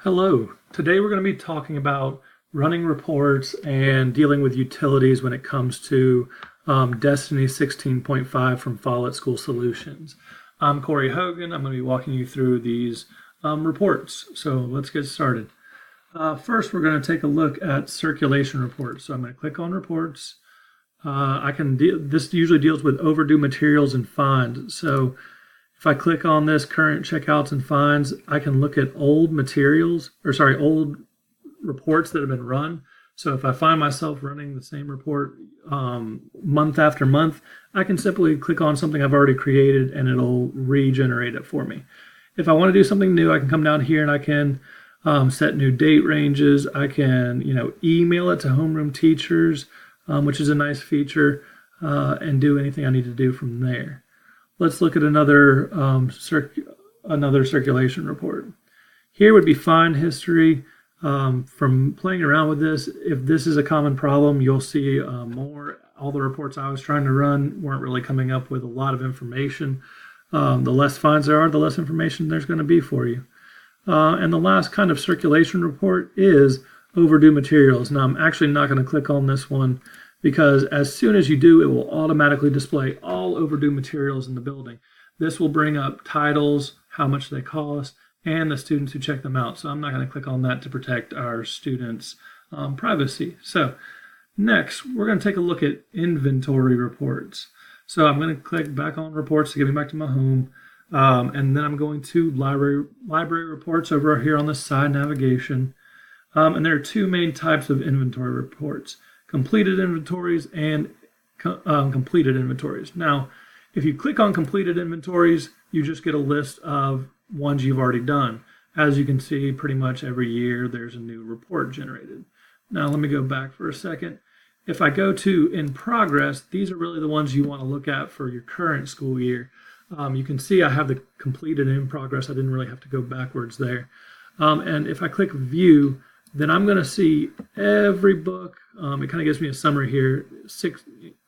Hello. Today we're going to be talking about running reports and dealing with utilities when it comes to Destiny 16.5 from Follett School Solutions. I'm Corey Hogan. I'm going to be walking you through these reports. So let's get started. First, we're going to take a look at circulation reports. So I'm going to click on reports. This usually deals with overdue materials and fines. So if I click on this current checkouts and fines, I can look at old old reports that have been run. So if I find myself running the same report month after month, I can simply click on something I've already created and it'll regenerate it for me. If I want to do something new, I can come down here and I can set new date ranges. I can, email it to homeroom teachers, which is a nice feature, and do anything I need to do from there. Let's look at another circulation report. Here would be fine history. From playing around with this, if this is a common problem, you'll see all the reports I was trying to run weren't really coming up with a lot of information. The less fines there are, the less information there's going to be for you. And the last kind of circulation report is overdue materials. Now, I'm actually not going to click on this one, because as soon as you do, it will automatically display all overdue materials in the building. This will bring up titles, how much they cost, and the students who check them out. So I'm not going to click on that to protect our students' privacy. So next, we're going to take a look at inventory reports. So I'm going to click back on reports to get me back to my home. And then I'm going to library reports over here on the side navigation. And there are two main types of inventory reports: completed inventories and completed inventories. Now, if you click on completed inventories, you just get a list of ones you've already done. As you can see, pretty much every year there's a new report generated. Now, let me go back for a second. If I go to in progress, these are really the ones you want to look at for your current school year. You can see I have the completed in progress. I didn't really have to go backwards there. And if I click view, then I'm going to see every book. It kind of gives me a summary here.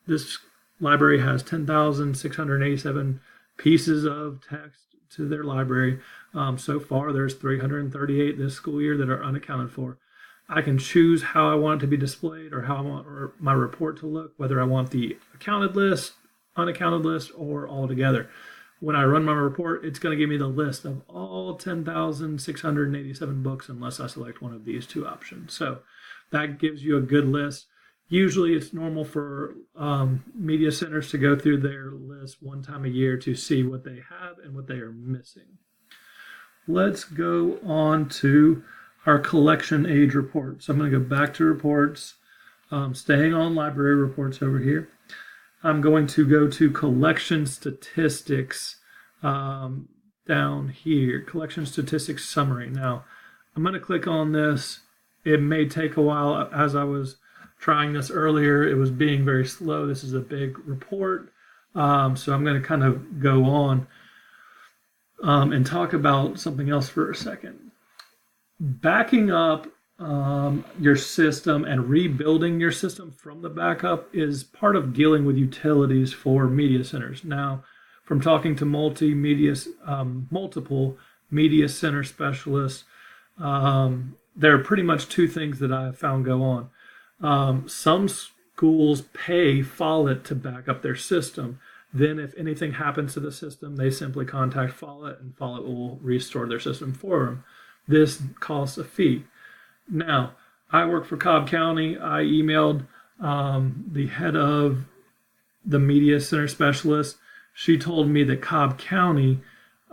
This library has 10,687 pieces of text to their library. So far, there's 338 this school year that are unaccounted for. I can choose how I want it to be displayed, or how I want my report to look, whether I want the accounted list, unaccounted list, or all together. When I run my report, it's going to give me the list of all 10,687 books unless I select one of these two options. So that gives you a good list. Usually it's normal for media centers to go through their list one time a year to see what they have and what they are missing. Let's go on to our collection age report. So I'm going to go back to reports, staying on library reports over here. I'm going to go to collection statistics down here, collection statistics summary. Now, I'm going to click on this. It may take a while. As I was trying this earlier, it was being very slow. This is a big report. So I'm going to kind of go on and talk about something else for a second. Backing up your system and rebuilding your system from the backup is part of dealing with utilities for media centers. Now, from talking to multiple media center specialists, there are pretty much two things that I've found go on. Some schools pay Follett to back up their system. Then if anything happens to the system, they simply contact Follett and Follett will restore their system for them. This costs a fee. Now, I work for Cobb County. I emailed the head of the media center specialist. She told me that Cobb County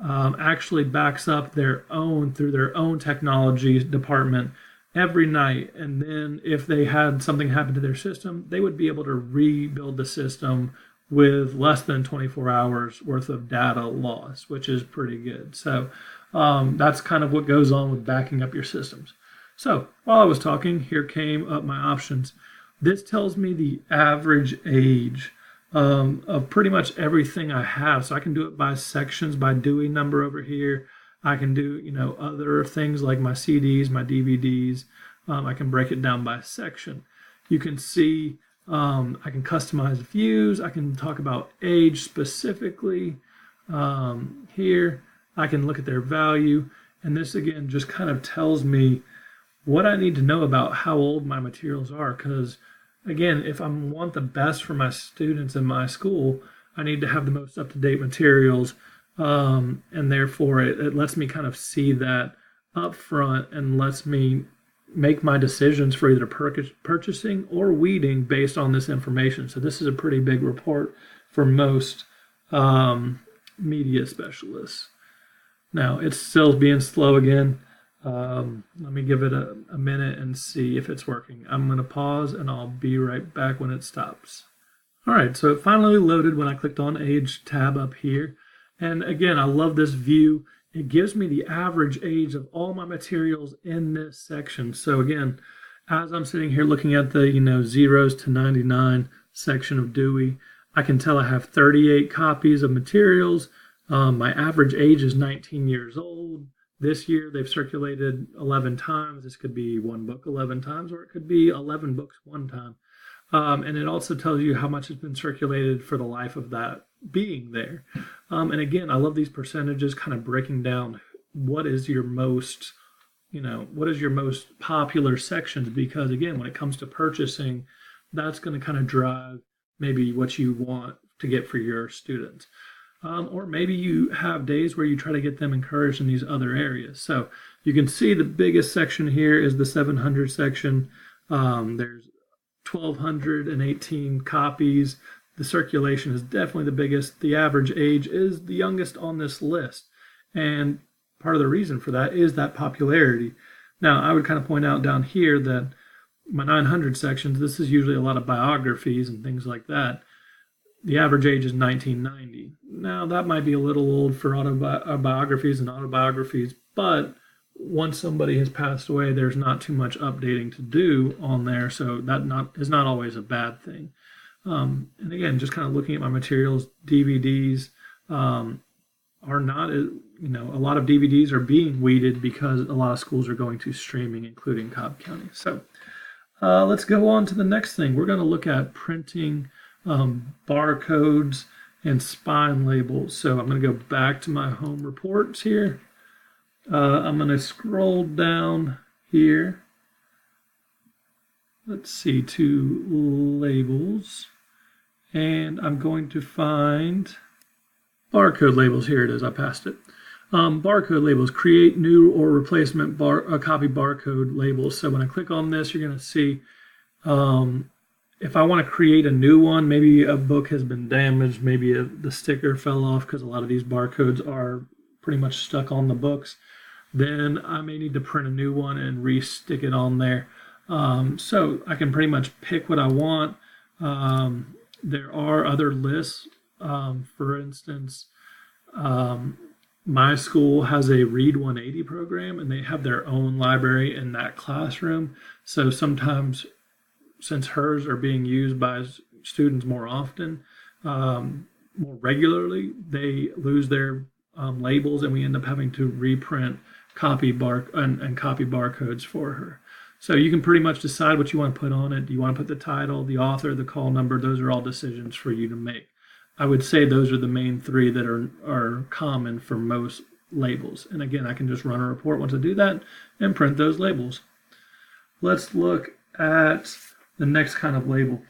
actually backs up through their own technology department every night. And then if they had something happen to their system, they would be able to rebuild the system with less than 24 hours worth of data loss, which is pretty good. So that's kind of what goes on with backing up your systems. So while I was talking, here came up my options. This tells me the average age of pretty much everything I have. So I can do it by sections, by Dewey number over here. I can do, other things like my CDs, my DVDs. I can break it down by section. You can see I can customize views. I can talk about age specifically. Here, I can look at their value. And this again just kind of tells me what I need to know about how old my materials are. Because again, if I want the best for my students in my school, I need to have the most up-to-date materials. And therefore it lets me kind of see that up front and lets me make my decisions for either purchasing or weeding based on this information. So this is a pretty big report for most media specialists. Now it's still being slow again. Let me give it a minute and see if it's working. I'm going to pause and I'll be right back when it stops. All right, so it finally loaded when I clicked on Age tab up here. And again, I love this view. It gives me the average age of all my materials in this section. So again, as I'm sitting here looking at the 0s to 99 section of Dewey, I can tell I have 38 copies of materials. My average age is 19 years old. This year they've circulated 11 times. This could be one book 11 times, or it could be 11 books one time. And it also tells you how much has been circulated for the life of that being there. And again, I love these percentages kind of breaking down what is your most popular sections, because again, when it comes to purchasing, that's going to kind of drive maybe what you want to get for your students. Or maybe you have days where you try to get them encouraged in these other areas. So you can see the biggest section here is the 700 section. There's 1,218 copies. The circulation is definitely the biggest. The average age is the youngest on this list. And part of the reason for that is that popularity. Now, I would kind of point out down here that my 900 sections, this is usually a lot of biographies and things like that. The average age is 1990. Now, that might be a little old for biographies and autobiographies, but once somebody has passed away, there's not too much updating to do on there, so that is not always a bad thing. And again, just kind of looking at my materials, DVDs are not, a lot of DVDs are being weeded because a lot of schools are going to streaming, including Cobb County. So let's go on to the next thing. We're going to look at printing barcodes and spine labels. So I'm going to go back to my home reports here. I'm going to scroll down here. Let's see, to labels. And I'm going to find barcode labels. Here it is. I passed it. Barcode labels. Create new or replacement copy barcode labels. So when I click on this, you're going to see if I want to create a new one, maybe a book has been damaged, maybe the sticker fell off because a lot of these barcodes are pretty much stuck on the books, then I may need to print a new one and re-stick it on there. So I can pretty much pick what I want. There are other lists. For instance, my school has a Read 180 program, and they have their own library in that classroom. So sometimes, since hers are being used by students more often, more regularly, they lose their labels, and we end up having to reprint copy barcodes for her. So you can pretty much decide what you want to put on it. Do you want to put the title, the author, the call number? Those are all decisions for you to make. I would say those are the main three that are common for most labels. And again, I can just run a report once I do that and print those labels. Let's look at the next kind of label.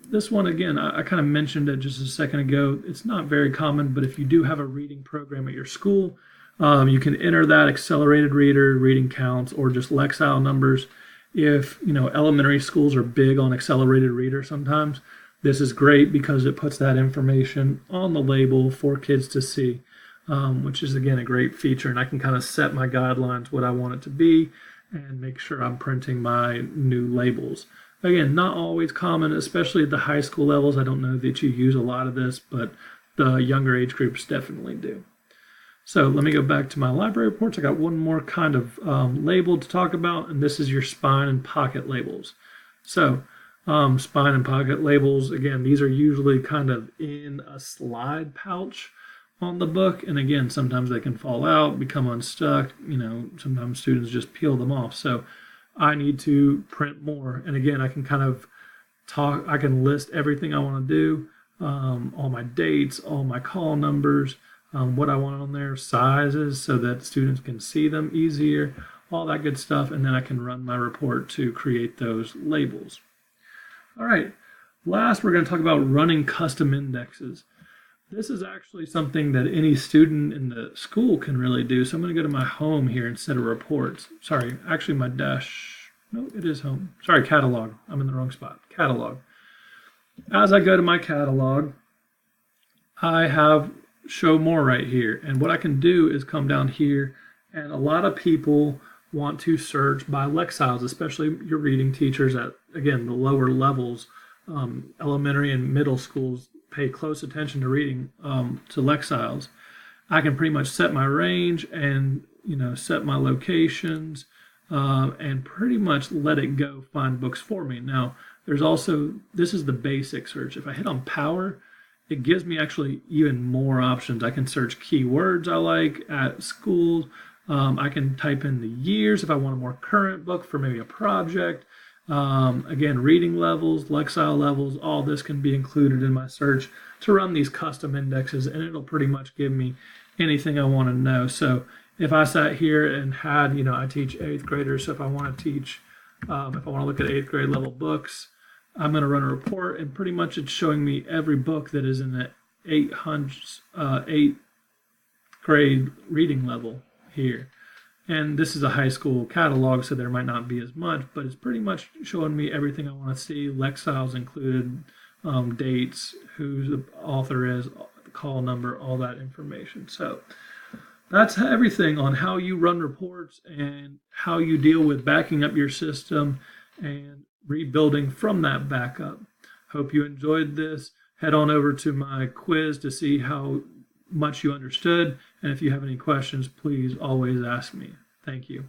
This one, again, I kind of mentioned it just a second ago. It's not very common, but if you do have a reading program at your school, you can enter that accelerated reader, reading counts, or just Lexile numbers. If elementary schools are big on accelerated reader sometimes, this is great because it puts that information on the label for kids to see, which is, again, a great feature. And I can kind of set my guidelines, what I want it to be, and make sure I'm printing my new labels. Again, not always common, especially at the high school levels. I don't know that you use a lot of this, but the younger age groups definitely do. So let me go back to my library reports. I got one more kind of label to talk about, and this is your spine and pocket labels. So spine and pocket labels, again, these are usually kind of in a slide pouch on the book, and again, sometimes they can fall out, become unstuck. Sometimes students just peel them off. So I need to print more, and again, I can kind of I can list everything I want to do, all my dates, all my call numbers, what I want on there, sizes so that students can see them easier, all that good stuff, and then I can run my report to create those labels. All right, last we're going to talk about running custom indexes. This is actually something that any student in the school can really do. So I'm going to go to my home here instead of reports. Sorry, actually my dash, no, it is home. Sorry, catalog. I'm in the wrong spot. Catalog. As I go to my catalog, I have show more right here. And what I can do is come down here, and a lot of people want to search by Lexile, especially your reading teachers at, again, the lower levels, elementary and middle schools pay close attention to reading to Lexiles. I can pretty much set my range and set my locations and pretty much let it go find books for me. Now there's also, this is the basic search. If I hit on power, it gives me actually even more options. I can search keywords I like at schools. I can type in the years if I want a more current book for maybe a project. Again, reading levels, Lexile levels, all this can be included in my search to run these custom indexes, and it'll pretty much give me anything I want to know. So if I sat here and had, I teach 8th graders, so if I want to teach, if I want to look at 8th grade level books, I'm going to run a report, and pretty much it's showing me every book that is in the 8th grade reading level here. And this is a high school catalog, so there might not be as much, but it's pretty much showing me everything I want to see. Lexiles included, dates, who the author is, the call number, all that information. So that's everything on how you run reports and how you deal with backing up your system and rebuilding from that backup. Hope you enjoyed this. Head on over to my quiz to see how much you understood. And if you have any questions, please always ask me. Thank you.